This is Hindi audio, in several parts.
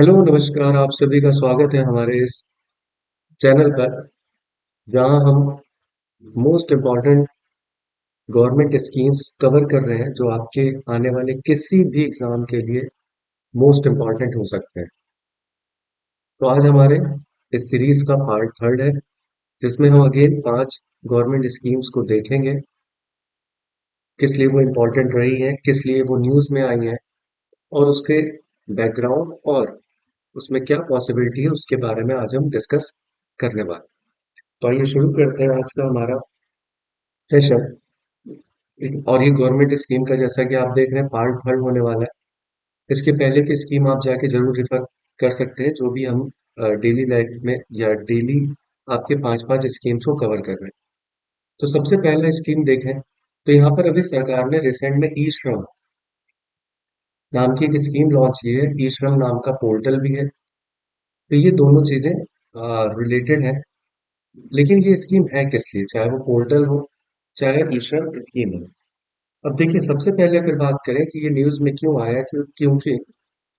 हेलो नमस्कार। आप सभी का स्वागत है हमारे इस चैनल पर, जहां हम most important government schemes cover कर रहे हैं जो आपके आने वाले किसी भी एग्जाम के लिए मोस्ट इम्पॉर्टेंट हो सकते हैं। तो आज हमारे इस सीरीज का पार्ट थर्ड है, जिसमें हम अगेन 5 गवर्नमेंट स्कीम्स को देखेंगे, किस लिए वो इम्पोर्टेंट रही है, किस लिए वो न्यूज़ में आई है, और उसके बैकग्राउंड और उसमें क्या पॉसिबिलिटी है उसके बारे में आज हम डिस्कस करने वाले हैं। तो आइए शुरू करते हैं आज का हमारा सेशन। और ये गवर्नमेंट स्कीम का, जैसा कि आप देख रहे हैं, पार्ट थर्ड होने वाला है। इसके पहले की स्कीम आप जाके जरूर रेफर कर सकते हैं, जो भी हम डेली लाइफ में या डेली आपके 5-5 स्कीम्स को कवर कर रहे हैं। तो सबसे पहला स्कीम देखें तो यहाँ पर अभी सरकार ने रिसेंट में ई श्रम नाम की एक स्कीम लॉन्च की है। ई श्रम नाम का पोर्टल भी है। तो ये दोनों चीजें रिलेटेड है। लेकिन ये स्कीम है किस लिए, चाहे वो पोर्टल हो चाहे ई श्रम स्कीम हो। अब देखिए, सबसे पहले अगर बात करें कि ये न्यूज में क्यों आया, क्योंकि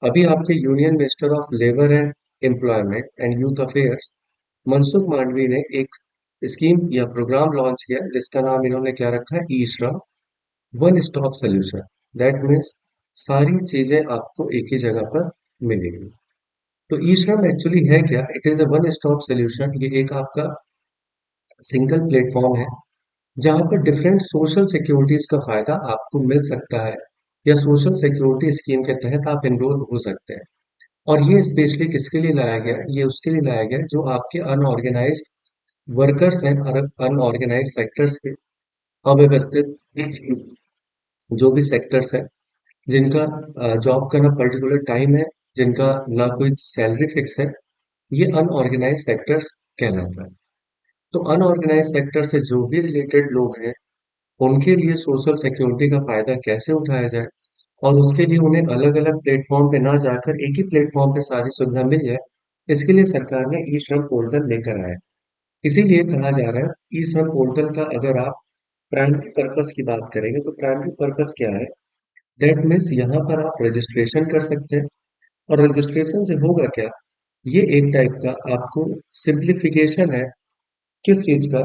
अभी आपके union minister of labour and employment and youth affairs Mansukh Mandaviya ने एक स्कीम या प्रोग्राम लॉन्च किया, जिसका नाम इन्होंने क्या रखा है, ई श्रम one stop solution. That means सारी चीजें आपको एक ही जगह पर मिलेगी। तो ई श्रम एक्चुअली है क्या, it is a one stop solution. ये एक आपका सिंगल प्लेटफॉर्म है जहां पर डिफरेंट सोशल सिक्योरिटीज का फायदा आपको मिल सकता है, या सोशल सिक्योरिटी स्कीम के तहत आप एनरोल हो सकते हैं। और ये स्पेशली किसके लिए लाया गया है? ये उसके लिए लाया गया है जो आपके अनऑर्गेनाइज वर्कर्स हैं, और अनऑर्गेनाइज सेक्टर्स के अव्यवस्थित जो भी सेक्टर्स हैं, जिनका जॉब का ना पर्टिकुलर टाइम है, जिनका ना कोई सैलरी फिक्स है, ये अनऑर्गेनाइज सेक्टर्स कहलाता है। तो अनऑर्गेनाइज सेक्टर से जो भी रिलेटेड लोग हैं, उनके लिए सोशल सिक्योरिटी का फायदा कैसे उठाया जाए, और उसके लिए उन्हें अलग अलग प्लेटफॉर्म पे ना जाकर एक ही प्लेटफॉर्म पे सारी सुविधा मिल जाए, इसके लिए सरकार ने ई श्रम पोर्टल लेकर आया। इसीलिए कहा जा रहा है ई श्रम पोर्टल का, अगर आप प्राइमरी पर्पस की बात करेंगे तो प्राइमरी पर्पस क्या है, दैट मीन्स यहाँ पर आप रजिस्ट्रेशन कर सकते हैं। और रजिस्ट्रेशन से होगा क्या, ये एक टाइप का आपको सिंप्लीफिकेशन है। किस चीज का?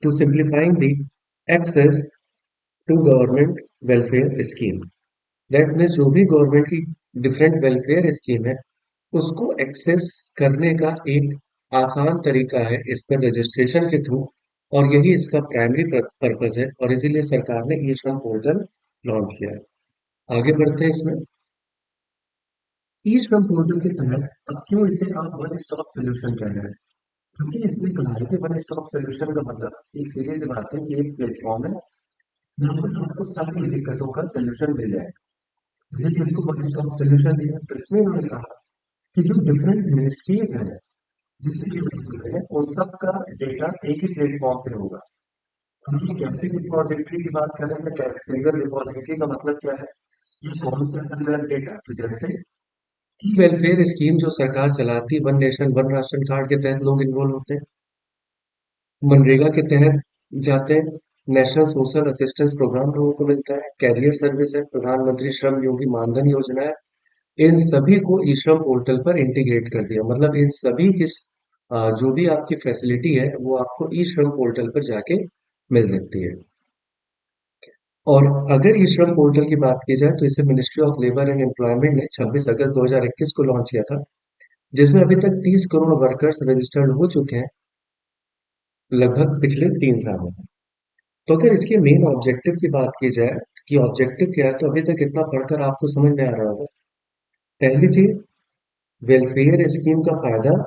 To simplifying the access to government welfare scheme. That means जो भी गवर्नमेंट की डिफरेंट वेलफेयर स्कीम है, उसको एक्सेस करने का एक आसान तरीका है इस पर रजिस्ट्रेशन के थ्रू। और यही इसका प्राइमरी पर्पस है, और इसीलिए सरकार ने ई श्रम पोर्टल लॉन्च किया है। आगे बढ़ते हैं इसमें। ई श्रम पोर्टल के तहत अब क्यों इसे आप वन स्टॉप सोल्यूशन कह रहे हैं? क्योंकि इसमें कहा है कि वन स्टॉप सोल्यूशन का मतलब एक सीधी सी बात है कि एक प्लेटफॉर्म है जहाँ पर आपको सारी दिक्कतों का सोल्यूशन मिल जाए। इसीलिए इसको वन स्टॉप सोल्यूशन दिया। तो इसमें उन्होंने कहा कि जो डिफरेंट मिनिस्ट्रीज हैं, जितनी भी मिनिस्ट्री है, उन सब का डेटा एक ही प्लेटफॉर्म पे होगा। हम ये कैसे रिपोजिटरी की बात कर रहे हैं, कैसे सिंगल रिपोजिटरी का मतलब क्या है, ये कौन सा अलग डेटा, तो जैसे ई वेलफेयर स्कीम जो सरकार चलाती है, one nation one ration card के तहत लोग इन्वॉल्व होते हैं, मनरेगा के तहत जाते हैं, नेशनल सोशल असिस्टेंस प्रोग्राम लोगों को मिलता है, कैरियर सर्विस है, प्रधानमंत्री श्रम योगी मानधन योजना है। इन सभी को ई श्रम पोर्टल पर इंटीग्रेट कर दिया। मतलब इन सभी की जो भी आपकी फैसिलिटी है वो आपको ई श्रम पोर्टल पर जाके मिल सकती है। और अगर ई श्रम पोर्टल की बात की जाए तो इसे ministry of labour and employment ने 26 अगस्त 2021 को लॉन्च किया था, जिसमें अभी तक 30 करोड़ वर्कर्स रजिस्टर्ड हो चुके हैं, लगभग पिछले 3 सालों में। तो अगर इसके मेन ऑब्जेक्टिव की बात की जाए कि ऑब्जेक्टिव क्या है, तो अभी तक इतना पढ़कर आपको समझ में आ रहा होगा। पहली चीज, वेलफेयर स्कीम का फायदा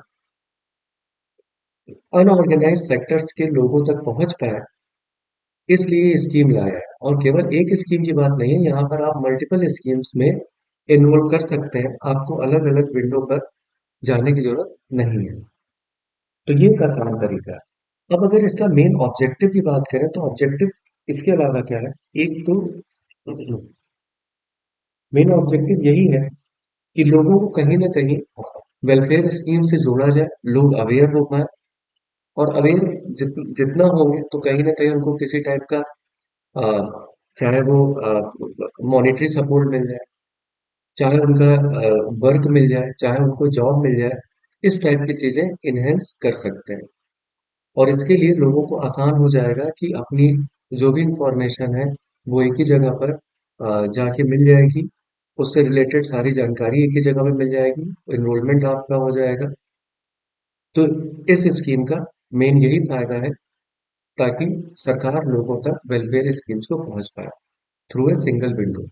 अनऑर्गेनाइज सेक्टर्स के लोगों तक पहुंच पाए, इसलिए ये स्कीम लाया है। और केवल एक स्कीम की बात नहीं है, यहाँ पर आप मल्टीपल स्कीम्स में इन्वॉल्व कर सकते हैं, आपको अलग अलग विंडो पर जाने की जरूरत नहीं है। तो ये एक आसान तरीका है। अब अगर इसका मेन ऑब्जेक्टिव की बात करें तो ऑब्जेक्टिव इसके अलावा क्या है, एक तो मेन ऑब्जेक्टिव यही है कि लोगों को कहीं ना कहीं वेलफेयर स्कीम से जोड़ा जाए, लोग अवेयर हो पाए। और अवेयर जितना होंगे तो कहीं ना कहीं उनको किसी टाइप का चाहे वो मॉनेटरी सपोर्ट मिल जाए, चाहे उनका वर्क मिल जाए, चाहे उनको जॉब मिल जाए, इस टाइप की चीजें इनहेंस कर सकते हैं। और इसके लिए लोगों को आसान हो जाएगा कि अपनी जो भी इंफॉर्मेशन है वो एक ही जगह पर जाके मिल जाएगी। उससे रिलेटेड सारी जानकारी एक ही जगह में मिल जाएगी। एनरोलमेंट आपका हो जाएगा। तो इस स्कीम का मेन यही फायदा है, ताकि सरकार लोगों तक वेलफेयर स्कीम्स को पहुंच पाए थ्रू ए सिंगल विंडो।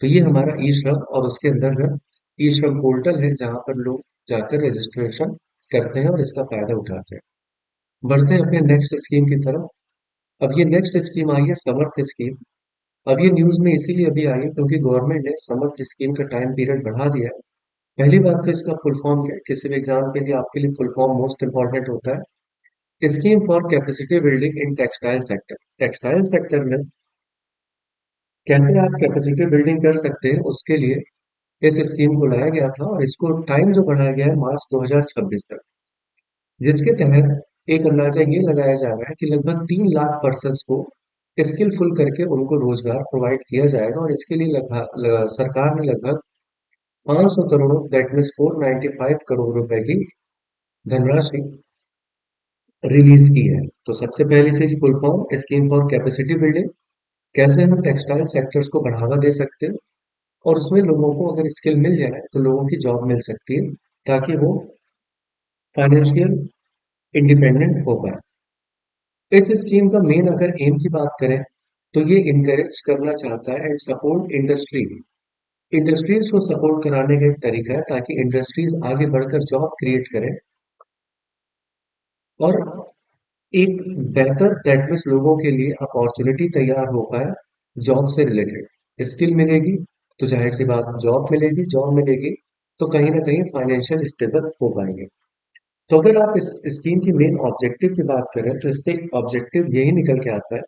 तो ये हमारा ई श्रम, और उसके अंदर ई श्रम पोर्टल है जहां पर लोग जाकर रजिस्ट्रेशन करते हैं और इसका फायदा उठाते हैं। बढ़ते हैं अपने नेक्स्ट स्कीम की तरफ। अब ये नेक्स्ट स्कीम आई है समर्थ स्कीम। अब ये न्यूज में इसीलिए अभी आई है क्योंकि गवर्नमेंट ने समर्थ स्कीम का टाइम पीरियड बढ़ा दिया है। पहली बात तो इसका फुल फॉर्म क्या है, किसी भी एग्जाम के लिए आपके लिए फुल फॉर्म मोस्ट इंपॉर्टेंट होता है। Scheme for capacity building in textile sector. Textile sector में कैसे आप कैपेसिटी बिल्डिंग कर सकते हैं, उसके लिए इस स्कीम को लाया गया था, और इसको टाइम जो बढ़ाया गया है मार्च 2026 तक, जिसके तहत एक अंदाजा ये लगाया जा रहा है कि लगभग 3 लाख पर्सन को स्किलफुल करके उनको रोजगार प्रोवाइड किया जाएगा। और इसके लिए सरकार ने लगभग 500 करोड़, दैट मीन्स 495 करोड़ रुपए की धनराशि रिलीज की है। तो सबसे पहली चीज full form scheme for capacity building, कैसे हम टेक्सटाइल सेक्टर्स को बढ़ावा दे सकते हैं, और उसमें लोगों को अगर स्किल मिल जाए तो लोगों की जॉब मिल सकती है, ताकि वो फाइनेंशियल इंडिपेंडेंट हो पाए। इस स्कीम का मेन अगर एम की बात करें तो ये इंकरेज करना चाहता है एंड सपोर्ट इंडस्ट्री। इंडस्ट्रीज को सपोर्ट कराने का एक तरीका है, ताकि इंडस्ट्रीज आगे बढ़कर जॉब क्रिएट करें, और एक बेहतर दैट मीन्स लोगों के लिए अपॉर्चुनिटी तैयार हो पाए। जॉब से रिलेटेड स्किल मिलेगी तो जाहिर सी बात जॉब मिलेगी, जॉब मिलेगी तो कहीं ना कहीं फाइनेंशियल स्टेबल हो पाएंगे। तो अगर आप इस स्कीम की मेन ऑब्जेक्टिव की बात करें तो इससे ऑब्जेक्टिव यही निकल के आता है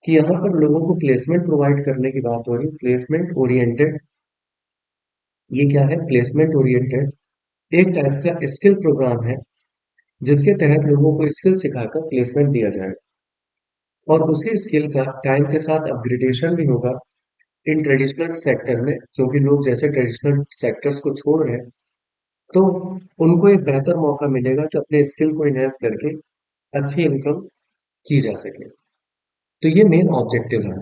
कि यहाँ पर लोगों को प्लेसमेंट प्रोवाइड करने की बात हो रही है। प्लेसमेंट ओरिएंटेड, ये क्या है? प्लेसमेंट ओरिएंटेड एक टाइप का स्किल प्रोग्राम है, जिसके तहत लोगों को स्किल सिखाकर प्लेसमेंट दिया जाए, और उसी स्किल का टाइम के साथ अपग्रेडेशन भी होगा इन ट्रेडिशनल सेक्टर में, क्योंकि लोग जैसे ट्रेडिशनल सेक्टर्स को छोड़ रहे हैं, तो उनको एक बेहतर मौका मिलेगा कि अपने स्किल को इनहेंस करके अच्छी इनकम की जा सके। तो ये मेन ऑब्जेक्टिव है।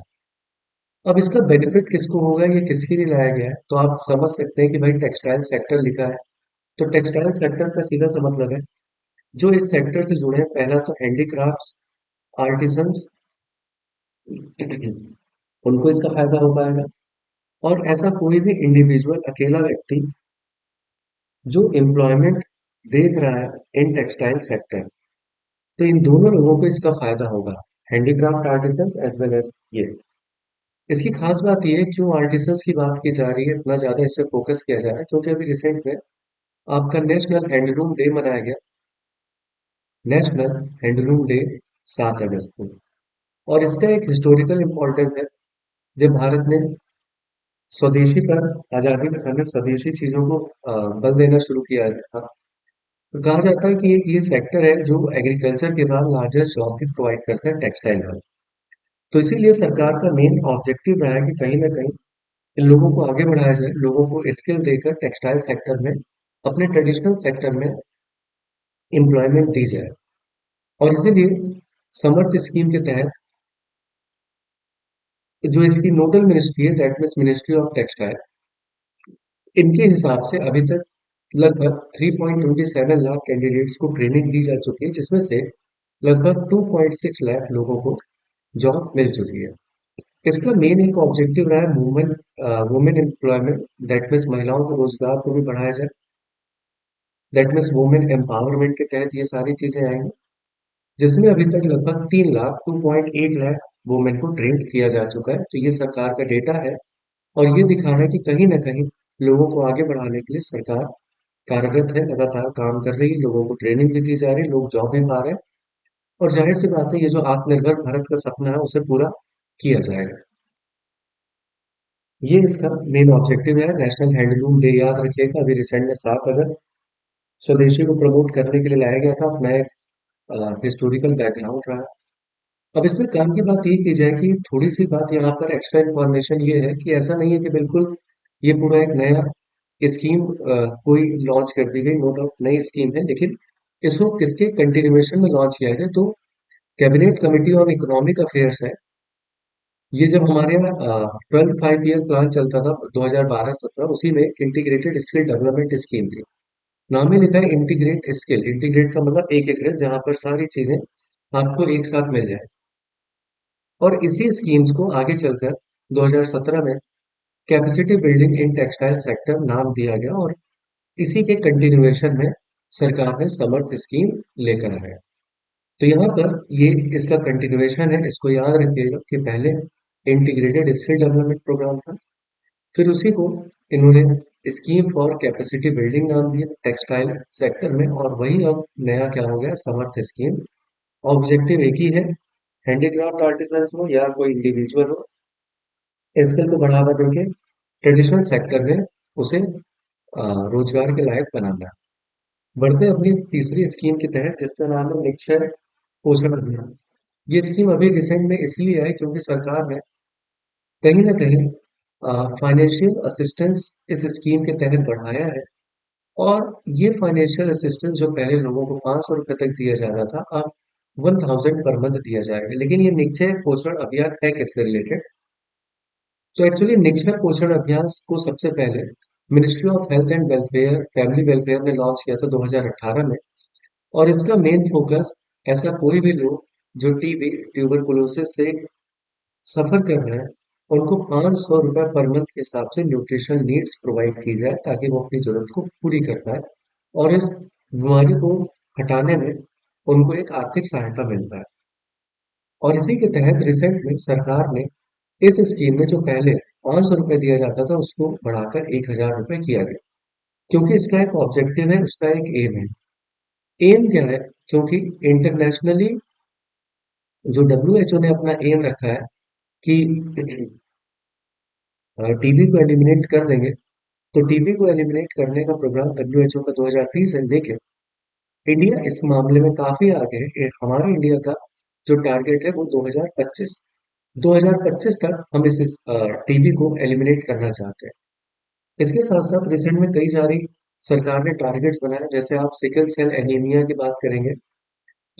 अब इसका बेनिफिट किसको होगा, ये किसके लिए लाया गया है, तो आप समझ सकते हैं कि भाई टेक्सटाइल सेक्टर लिखा है, तो टेक्सटाइल सेक्टर का सीधा सा मतलब है जो इस सेक्टर से जुड़े हैं। पहला तो हैंडीक्राफ्ट्स, आर्टिसंस, उनको इसका फायदा हो पाएगा। और ऐसा कोई भी इंडिविजुअल, अकेला व्यक्ति जो एम्प्लॉयमेंट देख रहा है इन टेक्सटाइल सेक्टर, तो इन दोनों लोगों को इसका फायदा होगा, handicraft artisans as well as ये। इसकी खास बात यह है क्यों आर्टिसंस की बात की जा रही है, इतना ज्यादा इस पे फोकस किया जा रहा है, क्योंकि अभी रिसेंट में आपका नेशनल हैंडलूम डे मनाया गया। नेशनल हैंडलूम डे 7 अगस्त को, और इसका एक हिस्टोरिकल इम्पोर्टेंस है। जब भारत ने स्वदेशी पर, आजादी के समय स्वदेशी चीजों को बल देना शुरू किया था, तो कहा जाता है कि ये सेक्टर है जो एग्रीकल्चर के बाद लार्जेस्ट जॉब भी प्रोवाइड करता है, टेक्सटाइल में। तो इसीलिए सरकार का मेन ऑब्जेक्टिव रहा है कि कहीं ना कहीं इन लोगों को आगे बढ़ाया जाए, लोगों को स्किल देकर टेक्सटाइल सेक्टर में, अपने ट्रेडिशनल सेक्टर में एम्प्लॉयमेंट दी जाए। और इसीलिए समर्थ स्कीम के तहत जो इसकी नोडल मिनिस्ट्री है, that means ministry of textile, इनके हिसाब से अभी तक लगभग 3.27 लाख कैंडिडेट्स को ट्रेनिंग दी जा चुकी है, जिसमें से लगभग 2.6 लाख लोगों को जॉब मिल चुकी है। इसका मेन एक ऑब्जेक्टिव रहा है वुमेन एम्प्लॉयमेंट, दैट मीन्स महिलाओं के रोजगार को भी बढ़ाया जाए। दैट मीन्स वुमेन एम्पावरमेंट के तहत ये सारी चीजें आएंगी, जिसमें अभी तक लगभग 3 लाख, 2.8 लाख वुमेन को ट्रेन किया जा चुका है। तो ये सरकार का डेटा है, और ये दिखा रहा है कि कहीं ना कहीं लोगों को आगे बढ़ाने के लिए सरकार कार्यरत है, लगातार काम कर रही है, लोगों को ट्रेनिंग भी दी जा रही है, लोग जॉब भी पा रहे हैं। और जाहिर सी बात है, ये जो आत्मनिर्भर भारत का सपना है उसे पूरा किया जाएगा। ये इसका मेन ऑब्जेक्टिव है। नेशनल हैंडलूम डे याद रखिएगा, अभी रिसेंट में 7 अगस्त स्वदेशी को प्रमोट करने के लिए लाया गया था, अपना एक हिस्टोरिकल बैकग्राउंड रहा। अब इसमें काम की बात ये की जाए कि थोड़ी सी बात यहाँ पर एक्स्ट्रा इन्फॉर्मेशन ये है कि ऐसा नहीं है कि बिल्कुल ये पूरा एक नया स्कीम कोई लॉन्च कर दी गई, नो डाउट नई स्कीम है, लेकिन इसको किसके कंटिन्यूएशन में लॉन्च किया गया? तो cabinet committee on economic affairs है। ये जब हमारे यहाँ 12 5 ईयर प्लान चलता था 2012-17, उसी में इंटीग्रेटेड स्किल डेवलपमेंट स्कीम थी। नाम ही लिखा है इंटीग्रेट स्किल, इंटीग्रेट का मतलब एकीकृत, जहां पर सारी चीजें आपको एक साथ मिल जाए। और इसी स्कीम्स को आगे चलकर 2017 में capacity building in textile sector नाम दिया गया, और इसी के कंटिन्यूएशन में सरकार ने समर्थ स्कीम लेकर आया। तो यहाँ पर ये इसका कंटिन्यूएशन है, इसको याद रखिएगा कि पहले इंटीग्रेटेड स्किल डेवलपमेंट प्रोग्राम था, फिर उसी को इन्होंने स्कीम फॉर कैपेसिटी बिल्डिंग नाम दिया टेक्सटाइल सेक्टर में, और वही अब नया क्या हो गया, समर्थ स्कीम। ऑब्जेक्टिव एक ही है, हैंडीक्राफ्ट आर्टिजन हो या कोई इंडिविजुअल हो, स्किल को बढ़ावा देके ट्रेडिशनल सेक्टर में उसे रोजगार के लायक बनाना। बढ़ते अपनी तीसरी स्कीम के तहत, जिसका नाम है निक्षय पोषण अभियान। ये स्कीम अभी रिसेंट में इसलिए है क्योंकि सरकार ने कहीं ना कहीं फाइनेंशियल असिस्टेंस इस स्कीम के तहत बढ़ाया है। और ये फाइनेंशियल असिस्टेंस जो पहले लोगों को 500 रुपए तक दिया जाता था, अब 1000 पर मंथ दिया जाएगा। लेकिन ये निक्षय पोषण अभियान है किससे रिलेटेड? तो एक्चुअली निक्षय पोषण अभियान को सबसे पहले ministry of health and welfare, family welfare ने लॉन्च किया था 2018 में। और इसका मेन फोकस, ऐसा कोई भी लोग जो टीबी ट्यूबरकुलोसिस से सफर कर रहे हैं, उनको 500 रुपए पर मंथ के हिसाब से न्यूट्रिशन नीड्स प्रोवाइड की जाए, ताकि वो अपनी जरूरत को पूरी कर पाए और इस बीमारी को हटाने में उनको एक आर्थिक सहायता मिल पाए। और इसी के तहत रिसेंट में सरकार ने इस स्कीम में जो पहले 500 रुपए दिया जाता था, उसको बढ़ाकर 1000 रुपए किया गया, क्योंकि इसका एक ऑब्जेक्टिव है, उसका एक एम है। एम क्या है? क्योंकि इंटरनेशनली जो WHO ने अपना एम रखा है कि टीबी को एलिमिनेट कर देंगे, तो टीबी को एलिमिनेट करने का प्रोग्राम WHO का 2030 है, लेकिन इंडिया इस मामले में काफी आगे है। हमारे इंडिया का जो टारगेट है वो 2025 तक हम इस टीबी को एलिमिनेट करना चाहते हैं। इसके साथ साथ रिसेंट में कई सारी सरकार ने टारगेट्स बनाए, जैसे आप सिकल सेल एनीमिया की बात करेंगे,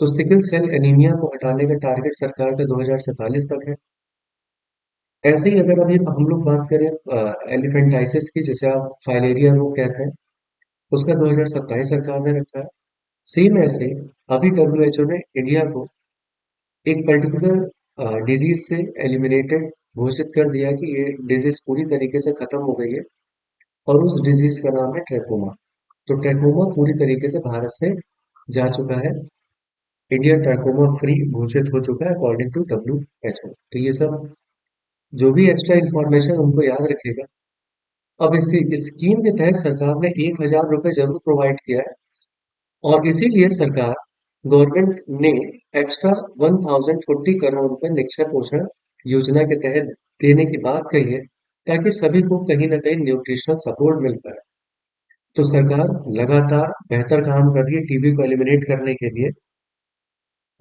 तो सिकल सेल एनीमिया को हटाने का टारगेट सरकार का 2047 तक है। ऐसे ही अगर अभी हम लोग बात करें एलिफेंटाइसिस की, जिसे आप फाइलेरिया रोग कहते हैं, उसका 2027 सरकार ने रखा है। सेम ऐसे ही अभी WHO ने इंडिया को एक पर्टिकुलर डिजीज से एलिमिनेटेड घोषित कर दिया कि ये डिजीज पूरी तरीके से खत्म हो गई है, और उस डिजीज का नाम है ट्रैकोमा। तो ट्रैकोमा पूरी तरीके से भारत से जा चुका है, इंडिया ट्रैकोमा फ्री घोषित हो चुका है अकॉर्डिंग टू WHO। तो ये सब जो भी एक्स्ट्रा इंफॉर्मेशन उनको याद रखेगा। अब इस स्कीम के तहत सरकार ने 1000 रुपए जरूर प्रोवाइड किया है, और इसीलिए सरकार गवर्नमेंट ने एक्स्ट्रा 1040 करोड़ रुपए निक्षय पोषण योजना के तहत देने की बात कही है, ताकि सभी को कहीं ना कहीं न्यूट्रिशनल सपोर्ट मिल पाए। तो सरकार लगातार बेहतर काम कर रही है टीबी को एलिमिनेट करने के लिए,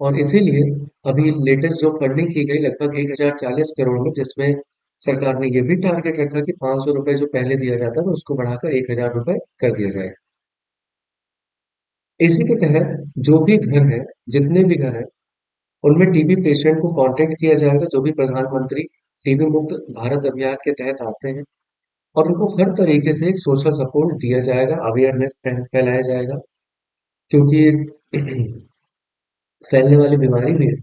और इसीलिए अभी लेटेस्ट जो फंडिंग की गई लगभग 1040 करोड़ में, जिसमें सरकार ने ये भी टारगेट रखा कि 500 रुपए जो पहले दिया जाता था उसको बढ़ाकर 1000 रुपए कर दिया जाए। इसी के तहत जो भी घर है, जितने भी घर है, उनमें टीबी पेशेंट को कांटेक्ट किया जाएगा, जो भी प्रधानमंत्री टीबी मुक्त भारत अभियान के तहत आते हैं, और उनको हर तरीके से एक सोशल सपोर्ट दिया जाएगा, अवेयरनेस फैलाया जाएगा, क्योंकि एक फैलने वाली बीमारी भी है।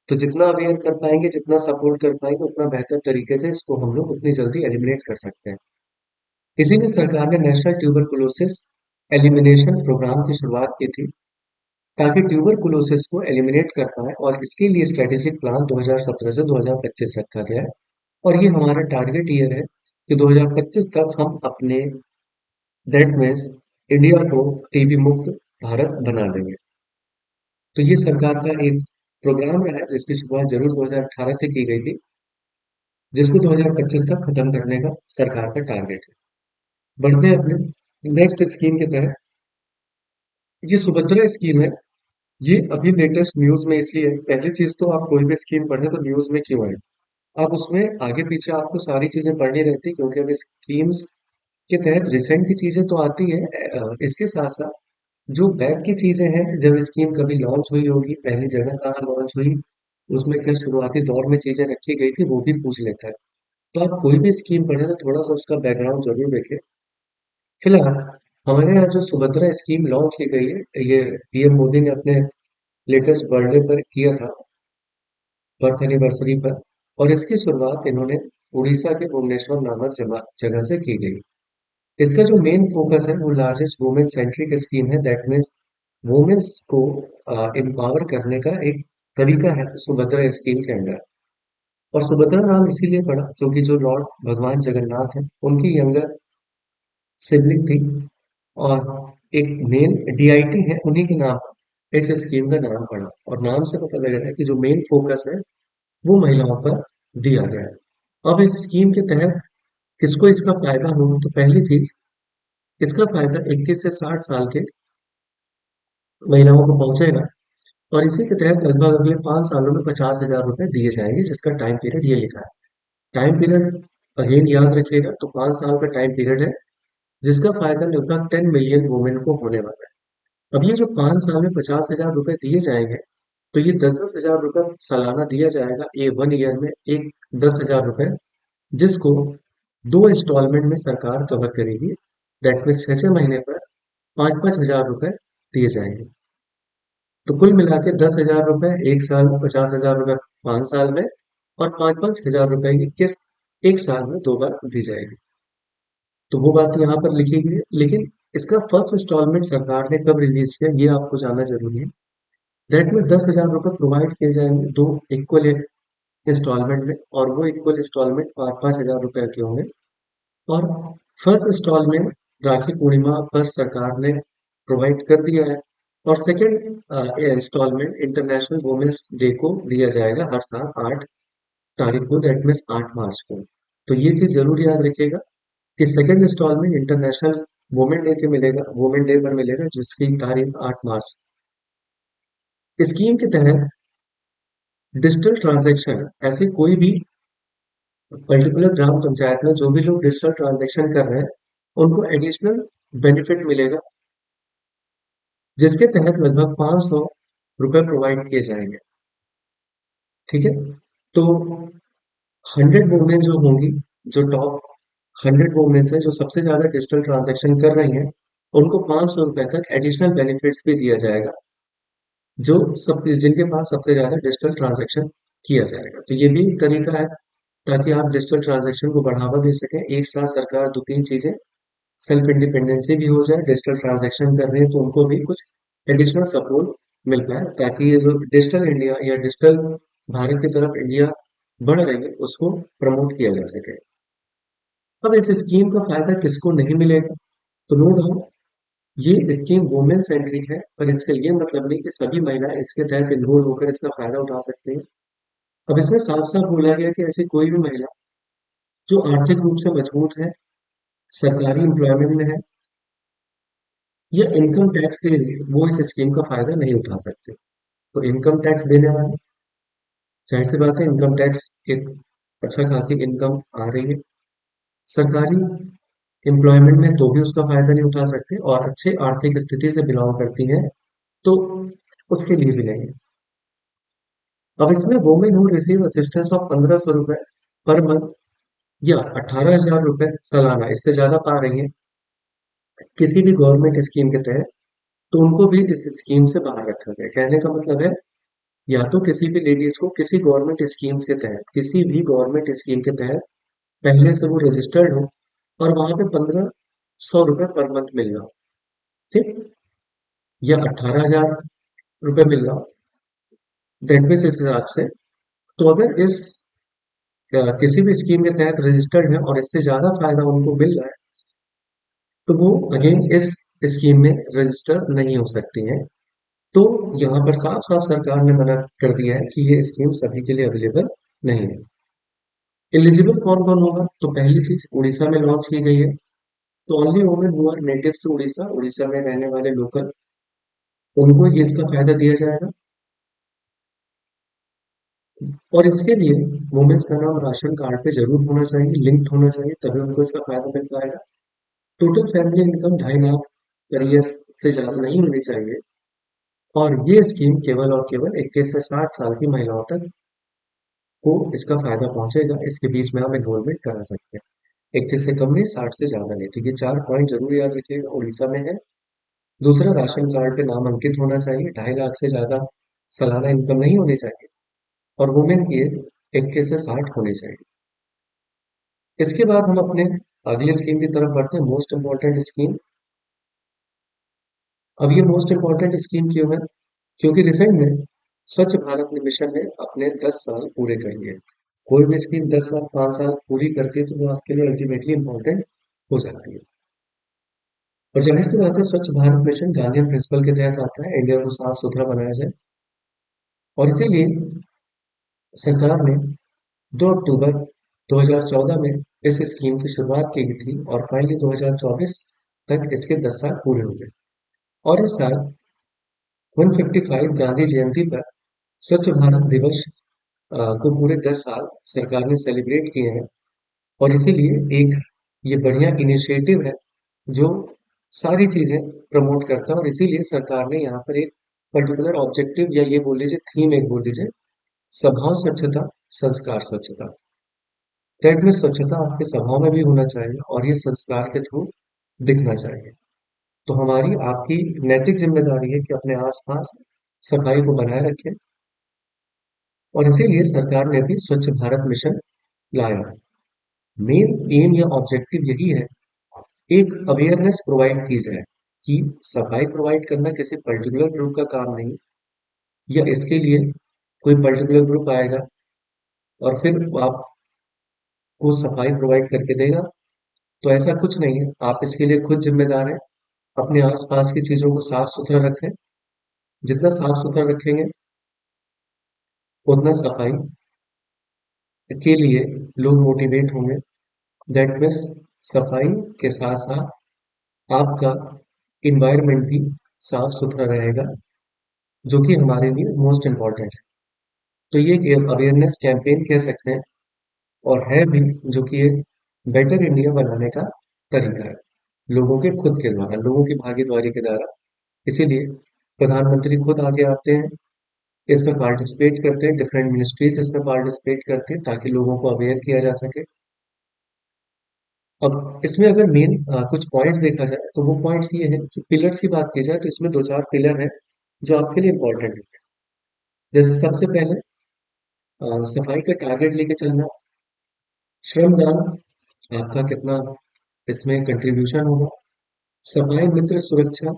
तो जितना अवेयर कर पाएंगे, जितना सपोर्ट कर पाएंगे, उतना बेहतर तरीके से इसको हम लोग उतनी जल्दी एलिमिनेट कर सकते हैं। इसीलिए सरकार ने नेशनल ट्यूबरकुलोसिस एलिमिनेशन प्रोग्राम की शुरुआत की थी, ताकि ट्यूबरकुलोसिस को एलिमिनेट कर पाए, और इसके लिए स्ट्रेटेजिक प्लान 2017 से 2025 रखा गया है। और ये हमारा टारगेट ईयर है कि 2025 तक हम अपने, दैट मीन्स इंडिया को टीबी मुक्त भारत बना देंगे। तो ये सरकार का एक प्रोग्राम रहा है, जिसकी शुरुआत जरूर 2018 से की गई थी, जिसको 2025 तक खत्म करने का सरकार का टारगेट है। बढ़ते हैं अपने नेक्स्ट स्कीम के तहत, ये सुभद्रा स्कीम है। ये अभी लेटेस्ट न्यूज में इसलिए है, पहली चीज तो आप कोई भी स्कीम पढ़े तो न्यूज में क्यों आए, आप उसमें आगे पीछे आपको सारी चीजें पढ़नी रहती, क्योंकि अब स्कीम्स के तहत रिसेंट की चीजें तो आती है, इसके साथ साथ जो बैक की चीजें हैं, जब स्कीम कभी लॉन्च हुई होगी, पहली जगह कहाँ लॉन्च हुई, उसमें क्या शुरुआती दौर में चीजें रखी गई थी, वो भी पूछ लेता है। तो आप कोई भी स्कीम पढ़े तो थोड़ा सा उसका बैकग्राउंड जरूर देखें। फिलहाल हमारे यहाँ जो सुभद्रा स्कीम लॉन्च की गई है, ये पीएम मोदी ने अपने लेटेस्ट बर्थडे पर किया था, बर्थ एनिवर्सरी पर। और इसकी शुरुआत इन्होंने उड़ीसा के भुवनेश्वर नामक जगह से की गई। इसका जो मेन फोकस है वो लार्जेस्ट वुमेन सेंट्रिक स्कीम है, दैट मीन्स वुमेन्स को एम्पावर करने का एक तरीका है सुभद्रा स्कीम के अंदर। और सुभद्रा नाम इसीलिए पड़ा क्योंकि जो लॉर्ड भगवान जगन्नाथ है उनकी यंगर सिबलिंग थी, और एक मेन डीआईटी है, उन्हीं के नाम इस स्कीम का नाम पड़ा। और नाम से पता लग रहा है कि जो मेन फोकस है वो महिलाओं पर दिया गया है। अब इस स्कीम के तहत किसको इसका फायदा होगा, तो पहली चीज, इसका फायदा 21 से 60 साल के महिलाओं को पहुंचेगा। और इसी के तहत लगभग अगले 5 सालों में 50,000 रुपए दिए जाएंगे, जिसका टाइम पीरियड ये लिखा है। टाइम पीरियड अगेन याद रखिएगा, तो 5 साल का टाइम पीरियड है, जिसका फायदा लगभग 10 मिलियन वुमेन को होने वाला है। अब ये जो 5 साल में 50,000 रुपए दिए जाएंगे, तो ये 10-10 हजार रुपए सालाना दिया जाएगा, ये 1 ईयर में एक 10,000 रुपए, जिसको 2 इंस्टॉलमेंट में सरकार कवर करेगी। दैट मीन्स 6-6 महीने पर 5-5 हजार रुपए दिए जाएंगे। तो कुल मिला के 10,000 रुपए एक साल में, 50,000 रुपए 5 साल में, और 5-5 हजार रुपए की किस्त एक साल में 2 बार दी जाएगी। तो वो बात यहाँ पर लिखी गई है, लेकिन इसका फर्स्ट इंस्टॉलमेंट सरकार ने कब रिलीज किया ये आपको जानना जरूरी है। दैट मीन्स 10,000 रुपए प्रोवाइड किए जाएंगे दो इक्वल इंस्टॉलमेंट में, और वो इक्वल इंस्टॉलमेंट 5-5 हजार रुपए के होंगे। और फर्स्ट इंस्टॉलमेंट राखी पूर्णिमा पर सरकार ने प्रोवाइड कर दिया है। और second instalment international women's day को दिया जाएगा हर साल 8 तारीख को, दैट मीन्स 8 मार्च को। तो ये चीज जरूर याद रखिएगा कि second instalment international women day के मिलेगा, वुमेन डे पर मिलेगा, जिसकी तारीख 8 मार्च। स्कीम के तहत डिजिटल ट्रांजैक्शन, ऐसे कोई भी पर्टिकुलर ग्राम पंचायत में जो भी लोग डिजिटल ट्रांजैक्शन कर रहे हैं, उनको एडिशनल बेनिफिट मिलेगा, जिसके तहत लगभग 500 रुपए प्रोवाइड किए जाएंगे। ठीक है, तो 100 वुमेन जो होंगी, जो टॉप 100 वुमेन है, जो सबसे ज्यादा डिजिटल ट्रांजैक्शन कर रही हैं, उनको 500 रुपए तक एडिशनल बेनिफिट्स भी दिया जाएगा, जो सब जिनके पास सबसे ज्यादा डिजिटल ट्रांजैक्शन किया जाएगा। तो ये भी एक तरीका है ताकि आप डिजिटल ट्रांजैक्शन को बढ़ावा दे सकें। एक साथ सरकार दो तीन चीजें, सेल्फ इंडिपेंडेंसी भी हो जाए, डिजिटल ट्रांजैक्शन कर रहे हैं तो उनको भी कुछ एडिशनल सपोर्ट मिल पाए, ताकि ये जो डिजिटल इंडिया या डिजिटल भारत की तरफ इंडिया बढ़ रही है उसको प्रमोट किया जा सके। अब इस स्कीम का फायदा किसको नहीं मिलेगा, तो नो डाउट ये स्कीम वुमेन सेंट्रिक है, पर इसका ये मतलब नहीं कि सभी महिलाएं इसके तहत इनरोल होकर इसका फायदा उठा सकती हैं। अब इसमें साफ साफ बोला गया कि ऐसी कोई भी महिला जो आर्थिक रूप से मजबूत है, सरकारी एम्प्लॉयमेंट में है, या इनकम टैक्स दे रही है, वो इस स्कीम का फायदा नहीं उठा सकते। तो इनकम टैक्स देने वाले, जाहिर सी बात है इनकम टैक्स एक अच्छा खासी इनकम आ रही है, सरकारी एम्प्लॉयमेंट में तो भी उसका फायदा नहीं उठा सकते, और अच्छे आर्थिक स्थिति से बिलोंग करती हैं तो उसके लिए भी नहीं। अब इसमें women who receive assistance of 1,500 रुपए पर मंथ, या 18,000 रुपए सालाना, इससे ज्यादा पा रही है किसी भी गवर्नमेंट स्कीम के तहत, तो उनको भी इस स्कीम से बाहर रखा गया। कहने का मतलब है, या तो किसी भी लेडीज को किसी गवर्नमेंट स्कीम्स के तहत, किसी भी गवर्नमेंट स्कीम के तहत पहले से वो रजिस्टर्ड हो, और वहां पे 1,500 रुपए पर मंथ मिल रहा हो, ठीक, या 18,000 रुपए मिल रहा हो, दैट मीन्स इस हिसाब से। तो अगर इस किसी भी स्कीम के तहत रजिस्टर्ड है और इससे ज्यादा फायदा उनको मिल रहा है, तो वो अगेन इस स्कीम में रजिस्टर नहीं हो सकती हैं। तो यहाँ पर साफ साफ सरकार ने मना कर दिया है कि ये स्कीम सभी के लिए अवेलेबल नहीं है। एलिजिबल कौन कौन होगा, तो पहली चीज उड़ीसा में लॉन्च की गई है, तो only women who are native to Orissa, Orissa में रहने वाले लोकल, उनको ये इसका फायदा दिया जाएगा। और इसके लिए वुमेन्स का नाम राशन कार्ड पे जरूर होना चाहिए, लिंक्ड होना चाहिए, तभी उनको इसका फायदा मिल पाएगा। Total family income 2.5 lakh per year से ज्यादा नहीं होनी चाहिए। और ये स्कीम केवल और केवल 21 से 60 साल की महिलाओं तक को इसका फायदा पहुंचेगा। इसके बीच में हम एनरोलमेंट करा सकते हैं। 21 से कम नहीं, 60 से ज्यादा नहीं। तो ये 4 पॉइंट जरूर याद रखिएगा, उड़ीसा में है। दूसरा, राशन कार्ड पे नाम अंकित होना चाहिए। 2.5 लाख से ज्यादा सालाना इनकम नहीं होनी चाहिए। और वुमेन की एज 21 से 60 होनी चाहिए। इसके बाद हम अपने अगले स्कीम की तरफ बढ़ते हैं, मोस्ट इंपॉर्टेंट स्कीम। अब ये मोस्ट इंपॉर्टेंट स्कीम क्यों है? क्योंकि रिसेंट में स्वच्छ भारत मिशन ने अपने 10 साल पूरे कर लिए। कोई भी स्कीम 10 साल 5 साल पूरी करती है तो वो आपके लिए अल्टीमेटली इंपॉर्टेंट हो जाती है। और जाहिर सी बात है, स्वच्छ भारत मिशन गांधी प्रिंसिपल के तहत आता है, इंडिया को साफ सुथरा बनाया जाए। और इसीलिए सरकार ने 2 अक्टूबर 2014 में इस स्कीम की शुरुआत की गई थी और फाइनली 2024 तक इसके 10 साल पूरे हो गए। और इस साल 155 गांधी जयंती पर स्वच्छ भारत दिवस को पूरे 10 साल सरकार ने सेलिब्रेट किए हैं। और इसीलिए एक ये बढ़िया इनिशिएटिव है जो सारी चीजें प्रमोट करता है। और इसीलिए सरकार ने यहाँ पर एक पर्टिकुलर ऑब्जेक्टिव या ये बोल लीजिए थीम, एक बोल लीजिए, स्वभाव स्वच्छता संस्कार स्वच्छता। दैट में स्वच्छता आपके स्वभाव में भी होना चाहिए और ये संस्कार के थ्रू दिखना चाहिए। तो हमारी आपकी नैतिक जिम्मेदारी है कि अपने आसपास सफाई को बनाए रखें। और इसीलिए सरकार ने भी स्वच्छ भारत मिशन लाया है। मेन एम या ऑब्जेक्टिव यही है, एक अवेयरनेस प्रोवाइड की जाए कि सफाई प्रोवाइड करना किसी पर्टिकुलर ग्रुप का काम नहीं, या इसके लिए कोई पर्टिकुलर ग्रुप आएगा और फिर आपको सफाई प्रोवाइड करके देगा। तो ऐसा कुछ नहीं है, आप इसके लिए खुद जिम्मेदार हैं। अपने आसपास की चीजों को साफ सुथरा रखें। जितना साफ सुथरा रखेंगे उतना सफाई के लिए लोग मोटिवेट होंगे। दैट मीन्स सफाई के साथ साथ आपका इन्वायरमेंट भी साफ सुथरा रहेगा, जो कि हमारे लिए मोस्ट इम्पॉर्टेंट है। तो ये एक अवेयरनेस कैंपेन कह सकते हैं और है भी, जो कि एक बेटर इंडिया बनाने का तरीका है, लोगों के खुद के द्वारा, लोगों की भागीदारी के द्वारा। इसीलिए प्रधानमंत्री खुद आगे आते हैं, इसमें पार्टिसिपेट करते हैं, डिफरेंट मिनिस्ट्रीज इसमें पार्टिसिपेट करते हैं ताकि लोगों को अवेयर किया जा सके। अब इसमें अगर मेन कुछ पॉइंट्स देखा जाए तो वो पॉइंट्स ये है कि पिलर्स की बात की जाए तो इसमें दो चार पिलर हैं जो आपके लिए इंपॉर्टेंट है। जैसे सबसे पहले सफाई का टारगेट लेके चलना। श्रमदान आपका कितना इसमें कंट्रीब्यूशन होगा। सफाई मित्र सुरक्षा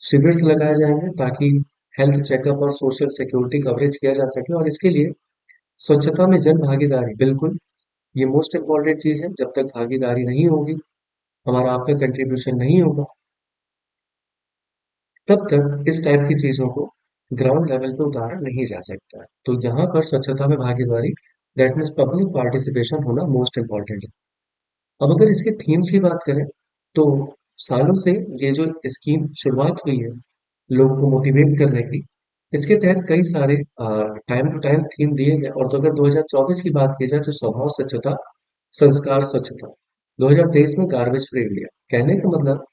शिविर लगाए जाएंगे ताकि हेल्थ चेकअप और सोशल सिक्योरिटी कवरेज किया जा सके। और इसके लिए स्वच्छता में जन भागीदारी, बिल्कुल ये मोस्ट इम्पॉर्टेंट चीज है। जब तक भागीदारी नहीं होगी, हमारा आपका कंट्रीब्यूशन नहीं होगा, तब तक इस टाइप की चीजों को ग्राउंड लेवल पे उतारा नहीं जा सकता है। तो यहाँ पर स्वच्छता में भागीदारी, दैट मीन्स पब्लिक पार्टिसिपेशन होना मोस्ट इम्पॉर्टेंट है। अब अगर इसके थीम्स की बात करें तो सालों से ये जो स्कीम शुरुआत हुई है लोगों को मोटिवेट करने की, इसके तहत कई सारे टाइम टू टाइम थीम दिए गए। और तो अगर 2024 की बात की जाए तो स्वभाव स्वच्छता संस्कार स्वच्छता, 2023 में गार्बेज फ्री इंडिया। कहने का मतलब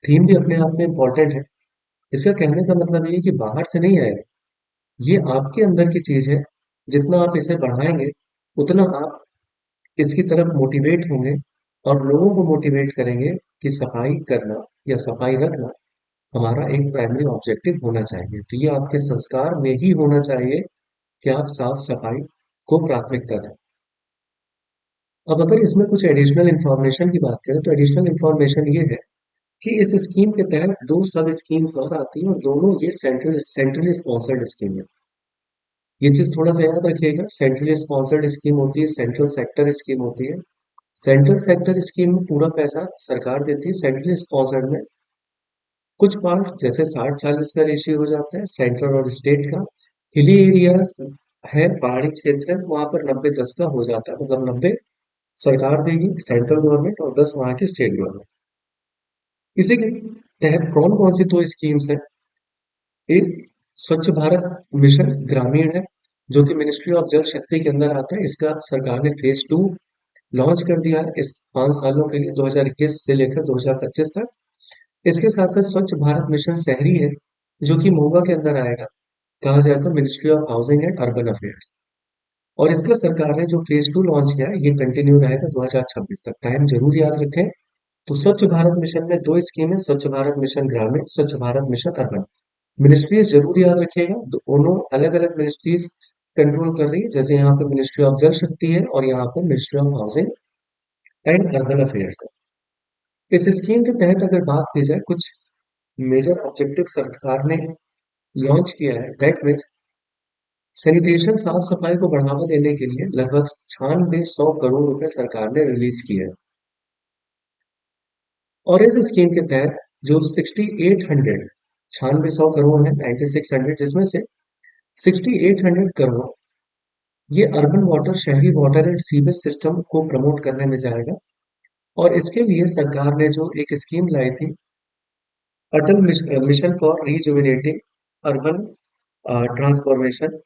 थीम भी अपने आप में इम्पोर्टेंट है। इसका कहने का मतलब ये है कि बाहर से नहीं आएगा, ये आपके अंदर की चीज है। जितना आप इसे बढ़ाएंगे उतना आप इसकी तरफ मोटिवेट होंगे और लोगों को मोटिवेट करेंगे कि सफाई करना या सफाई रखना हमारा एक प्राइमरी ऑब्जेक्टिव होना चाहिए। तो ये आपके संस्कार में ही होना चाहिए कि आप साफ सफाई को प्राथमिकता दें। अब अगर इसमें कुछ एडिशनल इंफॉर्मेशन की बात करें तो एडिशनल इंफॉर्मेशन ये है कि इस स्कीम के तहत दो सब स्कीम्स और आती हैं और दोनों ये सेंट्रली स्पॉन्सर्ड स्कीम है। ये चीज थोड़ा सा याद रखिएगा, सेंट्रली स्पॉन्सर्ड स्कीम होती है, सेंट्रल सेक्टर स्कीम होती है। सेंट्रल सेक्टर स्कीम में पूरा पैसा सरकार देती है। सेंट्रली स्पॉन्सर्ड में कुछ पार्ट जैसे 60-40 का रेशियो हो जाता है सेंट्रल और स्टेट का। हिली एरियाज है, पहाड़ी क्षेत्र है, तो वहां पर 90-10 का हो जाता है, मतलब 90 सरकार देगी सेंट्रल गवर्नमेंट और 10 वहां की स्टेट गवर्नमेंट। इसी के तहत कौन कौन सी दो स्कीम्स है? एक स्वच्छ भारत मिशन ग्रामीण है, जो कि मिनिस्ट्री ऑफ जल शक्ति के अंदर आता है। इसका सरकार ने फेज 2 लॉन्च कर दिया है इस 5 सालों के लिए, 2021 से लेकर 2025 तक। इसके साथ साथ स्वच्छ भारत मिशन शहरी है, जो कि महुआ के अंदर आएगा, कहा जाएगा ministry of housing and urban affairs. और इसका सरकार ने जो फेज 2 लॉन्च किया है, ये कंटिन्यू रहेगा 2026 तक। टाइम जरूर याद रखें। तो स्वच्छ भारत मिशन में दो स्कीम है, स्वच्छ भारत मिशन ग्रामीण, स्वच्छ भारत मिशन अर्बन। मिनिस्ट्रीज जरूर याद रखिएगा, दोनों अलग अलग मिनिस्ट्रीज कंट्रोल कर रही है। जैसे यहाँ पे मिनिस्ट्री ऑफ जल शक्ति है और यहाँ पे ministry of housing and urban affairs है। इस स्कीम के तहत अगर बात की जाए, कुछ मेजर ऑब्जेक्टिव सरकार ने लॉन्च किया है। दैट मीन्स सैनिटेशन, साफ सफाई को बढ़ावा देने के लिए लगभग 9600 करोड़ रुपए सरकार ने रिलीज किए हैं। और इस स्कीम के तहत जो 6800, 9600 करोड़ है, 9600, जिसमें से 6800 करोड़ ये अर्बन वाटर, शहरी वाटर एंड सीवेज सिस्टम को प्रमोट करने में जाएगा। और इसके लिए सरकार ने जो एक स्कीम लाई थी, Atal mission for rejuvenating urban transformation,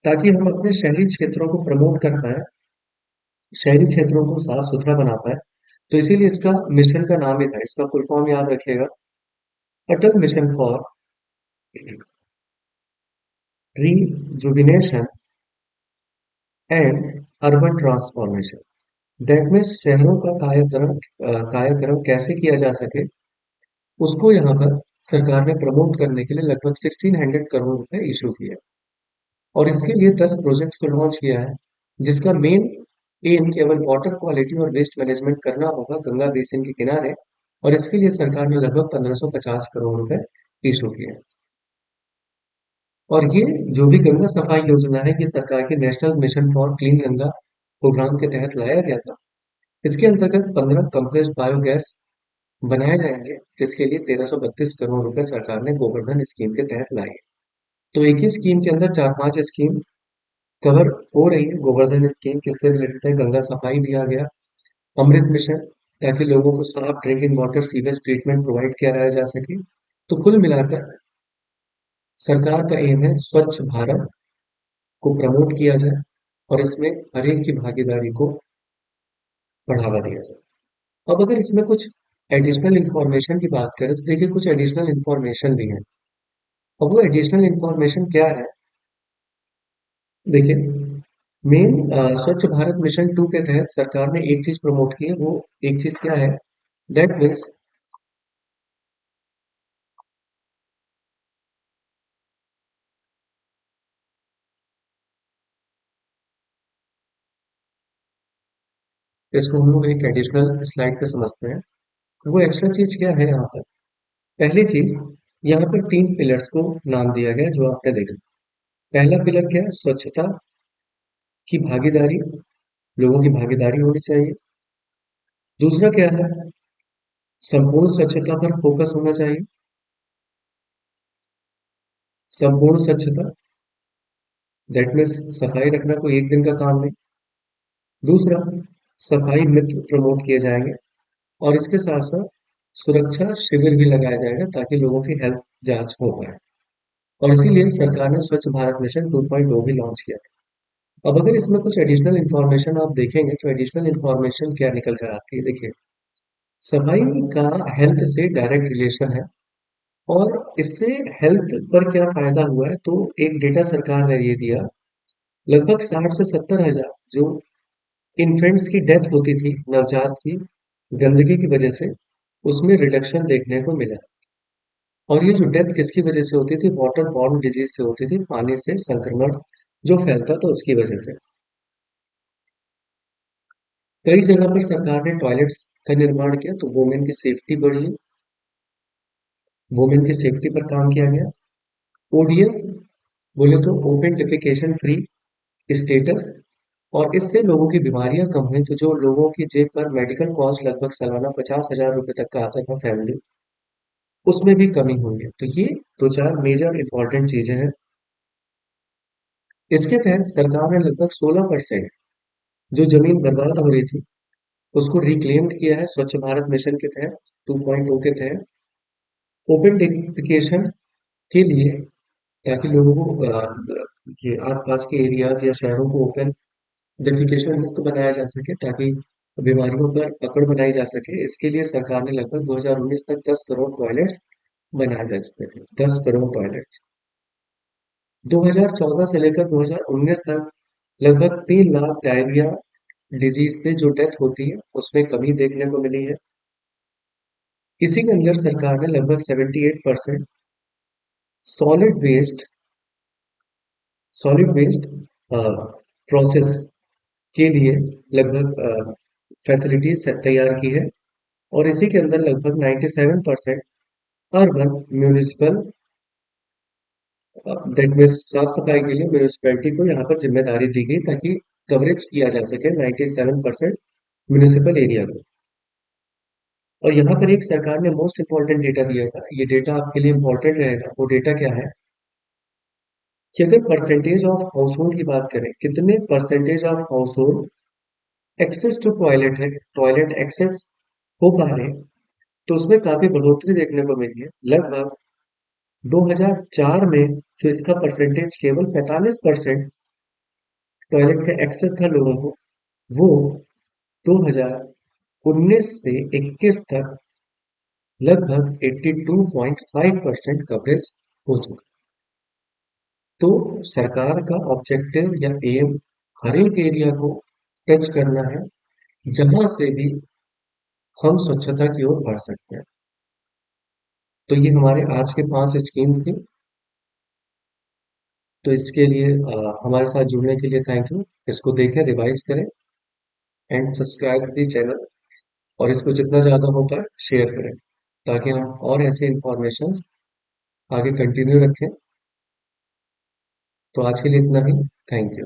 ताकि हम अपने शहरी क्षेत्रों को प्रमोट कर पाए, शहरी क्षेत्रों को साफ सुथरा बना पाए। तो इसीलिए इसका मिशन का नाम ही था। इसका फुल फॉर्म याद रखिएगा, Atal mission for rejuvenation and urban transformation. That means शहरों का कायाकल्प कैसे किया जा सके, उसको यहाँ पर सरकार ने प्रमोट करने के लिए लगभग 1600 करोड़ रुपए इशू किए। और इसके लिए 10 प्रोजेक्ट्स को लॉन्च किया है, जिसका मेन एम केवल वाटर क्वालिटी और वेस्ट मैनेजमेंट करना होगा गंगा बेसिन के किनारे। और इसके लिए सरकार ने लगभग 1550 करोड़ रुपए इशू किए। और ये जो भी गंगा सफाई योजना है, ये सरकार के national mission for clean Ganga programme के तहत लाया गया था। इसके अंतर्गत 15 कंप्रेस्ड बायोगैस बनाए जाएंगे, जिसके लिए 1332 करोड़ रुपए सरकार ने गोवर्धन स्कीम के तहत लाए। तो एक ही स्कीम के अंदर चार पांच स्कीम कवर हो रही है। गोवर्धन स्कीम किससे रिलेटेड है? गंगा सफाई भी आ गया। अमृत मिशन, ताकि लोगों को साफ drinking water sewage treatment provide किया जा सके। तो कुल मिलाकर सरकार का एम है स्वच्छ भारत को प्रमोट किया जाए और इसमें हर एक की भागीदारी को बढ़ावा दिया जाए। अब अगर इसमें कुछ एडिशनल इंफॉर्मेशन की बात करें, तो देखिए कुछ एडिशनल इंफॉर्मेशन भी है। अब वो एडिशनल इंफॉर्मेशन क्या है? देखिए, मेन स्वच्छ भारत मिशन 2 के तहत सरकार ने एक चीज प्रमोट की है। वो एक चीज क्या है? दैट मीन्स इसको हम लोग एक एडिशनल स्लाइड पे समझते हैं। वो एक्स्ट्रा चीज क्या है यहाँ पर? पहली चीज, यहाँ पर 3 पिलर्स को नाम दिया गया, जो आपने देखा। पहला पिलर क्या है? स्वच्छता की भागीदारी, लोगों की भागीदारी होनी चाहिए। दूसरा क्या है? संपूर्ण स्वच्छता पर फोकस होना चाहिए। संपूर्ण स्वच्छता, दैट मीन्स सफाई रखना कोई एक दिन का काम नहीं। दूसरा, सफाई मित्र प्रमोट किए जाएंगे। और इसके साथ साथ सुरक्षा शिविर भी लगाया जाएगा, ताकि लोगों की हेल्थ जांच हो पाए। और इसीलिए सरकार ने स्वच्छ भारत मिशन 2.0 भी लॉन्च किया है। अब अगर इसमें कुछ एडिशनल इंफॉर्मेशन आप देखेंगे, तो एडिशनल इंफॉर्मेशन क्या निकल कर आती है? देखिए, सफाई का हेल्थ से डायरेक्ट रिलेशन है। और इससे हेल्थ पर क्या फायदा हुआ है? तो एक डेटा सरकार ने ये दिया, लगभग 60 से 70 हजार जो इन्फेंट्स की डेथ होती थी, नवजात की, गंदगी की वजह से, उसमें रिडक्शन देखने को मिला। और ये जो डेथ किसकी वजह से होती थी? वाटर बॉर्न डिजीज से होती थी, पानी से संक्रमण जो फैलता था उसकी वजह से। कई जगह पर सरकार ने टॉयलेट्स का निर्माण किया, तो वुमेन की सेफ्टी बढ़ी, वुमेन की सेफ्टी पर काम किया गया। ओडीएफ बोले तो ओपन डिफिकेशन फ्री स्टेटस, और इससे लोगों की बीमारियां कम हुई। तो जो लोगों की जेब पर मेडिकल कॉस्ट लगभग सालाना 50 हजार रुपए तक का आता था फैमिली, उसमें भी कमी हुई है। तो ये दो चार मेजर इंपॉर्टेंट चीजें हैं। इसके तहत सरकार ने लगभग 16% जो जमीन बर्बाद हो रही थी, उसको रिक्लेम्ड किया है स्वच्छ भारत मिशन के तहत, 2.0 के तहत, ओपन डिफिकेशन के लिए, ताकि लोगों को ये आसपास के एरियाज या शहरों को ओपन डेफिकेशन मुक्त बनाया जा सके, ताकि बीमारियों पर पकड़ बनाई जा सके। इसके लिए सरकार ने लगभग 2019 तक 10 करोड़ टॉयलेट्स बनाए जा चुके थे। 10 करोड़ टॉयलेट 2014 से लेकर 2019 तक लगभग 3 लाख डायरिया डिजीज से जो डेथ होती है उसमें कमी देखने को मिली है। इसी के अंदर सरकार ने लगभग 78% solid waste solid waste process के लिए लगभग फैसिलिटीज तैयार की है। और इसी के अंदर लगभग 97% अर्बन म्यूनिसिपल, दैट मीन्स साफ सफाई के लिए म्यूनिसिपैलिटी को यहाँ पर जिम्मेदारी दी गई, ताकि कवरेज किया जा सके 97% म्यूनिसिपल एरिया को। और यहाँ पर एक सरकार ने मोस्ट इंपॉर्टेंट डेटा दिया था, ये डेटा आपके लिए इंपॉर्टेंट रहेगा। वो डेटा क्या है कि अगर परसेंटेज ऑफ हाउस होल्ड की बात करें, कितने percentage of household access to toilet है, टॉयलेट एक्सेस हो पा रहे हैं, तो उसमें काफी बढ़ोतरी देखने को मिली है। लगभग 2004 में जो इसका परसेंटेज केवल 45% टॉयलेट का एक्सेस था लोगों को, वो 2019 से 21 तक लगभग 82.5% कवरेज हो चुका। तो सरकार का ऑब्जेक्टिव या एम हर एक एरिया को टच करना है, जहां से भी हम स्वच्छता की ओर बढ़ सकते हैं। तो ये हमारे आज के 5 स्कीम थी। तो इसके लिए हमारे साथ जुड़ने के लिए थैंक यू। इसको देखें, रिवाइज करें एंड सब्सक्राइब दी चैनल, और इसको जितना ज़्यादा हो पाए शेयर करें, ताकि हम और ऐसे इंफॉर्मेशन आगे कंटिन्यू रखें। तो आज के लिए इतना ही। Thank you.